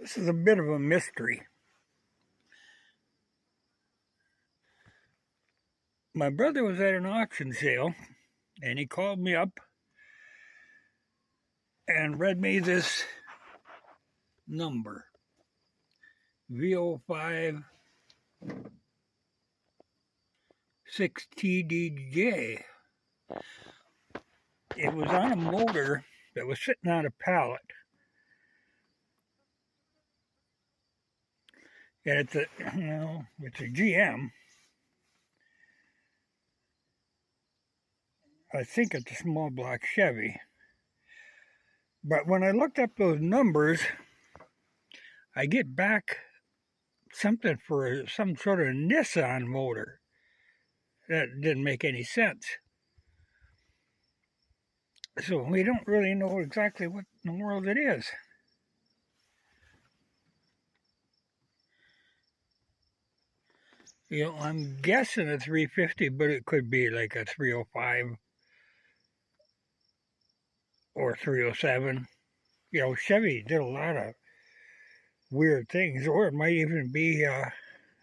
This is a bit of a mystery. My brother was at an auction sale and he called me up and read me this number V05 6TDJ. It was on a motor that was sitting on a pallet. And it's a GM. I think it's a small block Chevy. But when I looked up those numbers, I get back something for some sort of Nissan motor. That didn't make any sense. So we don't really know exactly what in the world it is. I'm guessing a 350, but it could be like a 305 or 307. Chevy did a lot of weird things, or it might even be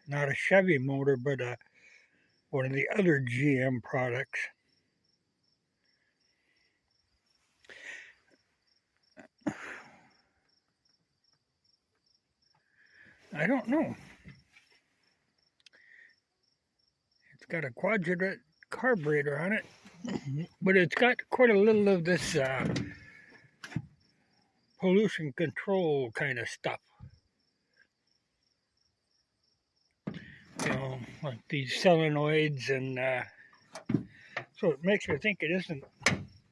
not a Chevy motor, but one of the other GM products. I don't know. It's got a quadrant carburetor on it, but it's got quite a little of this pollution control kind of stuff. Like these solenoids, and so it makes me think it isn't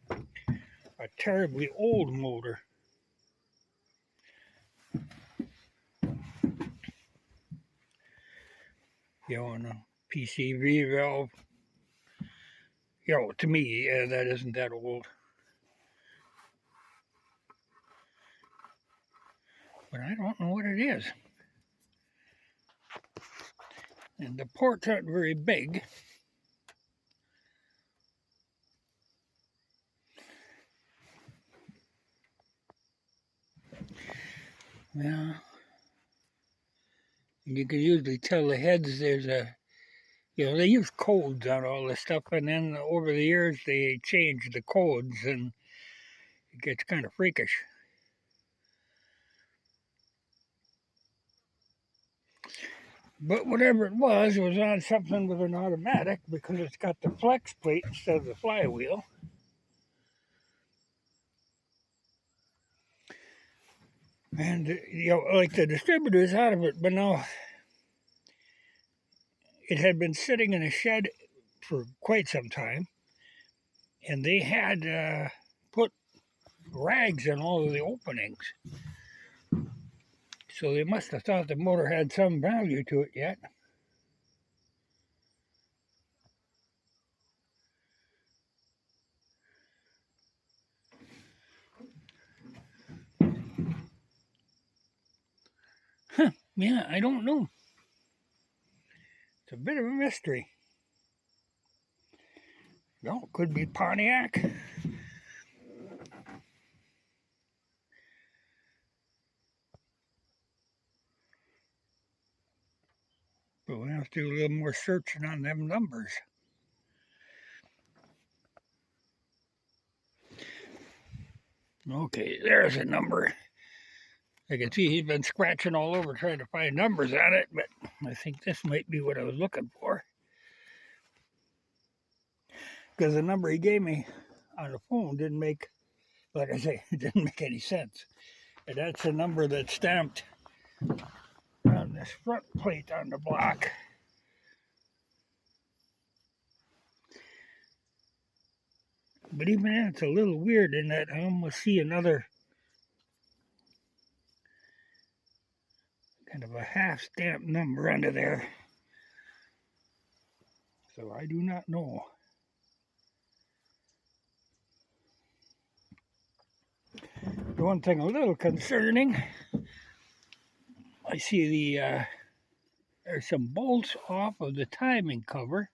a terribly old motor. And a PCV valve. To me, that isn't that old. But I don't know what it is. And the ports aren't very big. Yeah. You can usually tell the heads there's they use codes on all this stuff, and then over the years they change the codes, and it gets kind of freakish. But whatever it was on something with an automatic, because it's got the flex plate instead of the flywheel. And, like the distributor is out of it, but now it had been sitting in a shed for quite some time, and they had put rags in all of the openings. So they must have thought the motor had some value to it yet. Yeah, I don't know. It's a bit of a mystery. It could be Pontiac. But we'll have to do a little more searching on them numbers. Okay, there's a number. I can see he's been scratching all over trying to find numbers on it, but I think this might be what I was looking for. Because the number he gave me on the phone didn't make, like I say, it didn't make any sense. And that's the number that's stamped on this front plate on the block. But even then, it's a little weird in that I almost see another kind of a half-stamped number under there. So I do not know. The one thing a little concerning, I see there's some bolts off of the timing cover.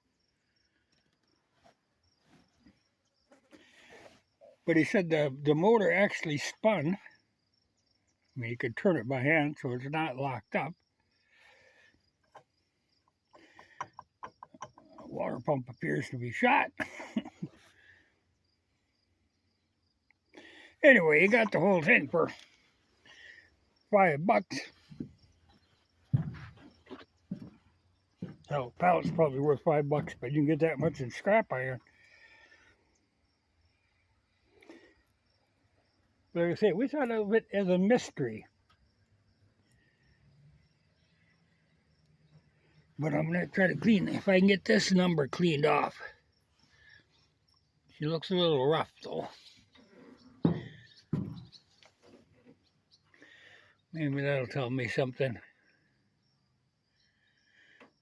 But he said the motor actually spun. I mean, you could turn it by hand so it's not locked up. Water pump appears to be shot. Anyway, you got the whole thing for $5. So pallet's probably worth $5, but you can get that much in scrap iron. Like I say, we thought of it as a mystery. But I'm going to try to clean it. If I can get this number cleaned off. She looks a little rough, though. Maybe that'll tell me something.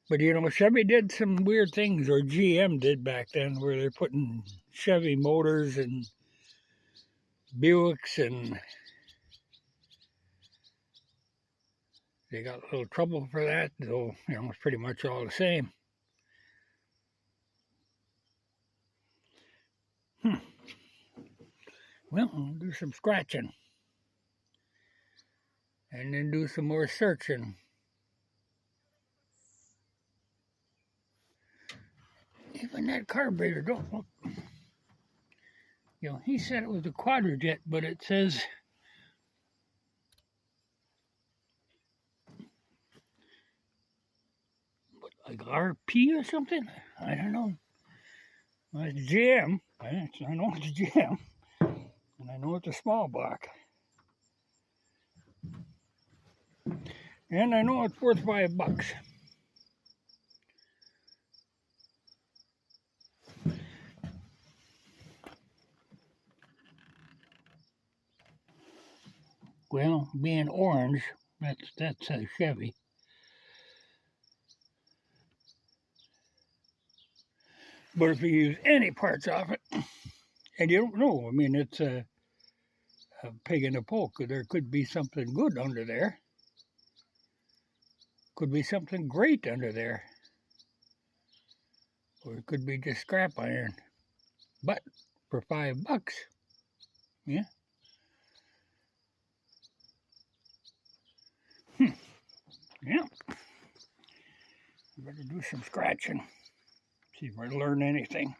But you know, Chevy did some weird things, or GM did back then, where they're putting Chevy motors and Buicks, and they got a little trouble for that, though, you know, it's pretty much all the same. Well, I'll do some scratching. And then do some more searching. Even that carburetor don't look... You know, he said it was a Quadrajet, but it says... like RP or something? I don't know. Well, it's GM. I know it's GM. And I know it's a small block. And I know it's worth $5. Well, being orange, that's a Chevy. But if you use any parts off it, and you don't know, I mean, it's a pig in a poke. There could be something good under there. Could be something great under there. Or it could be just scrap iron. But for $5, yeah. Yeah. Better do some scratching. See if I learn anything.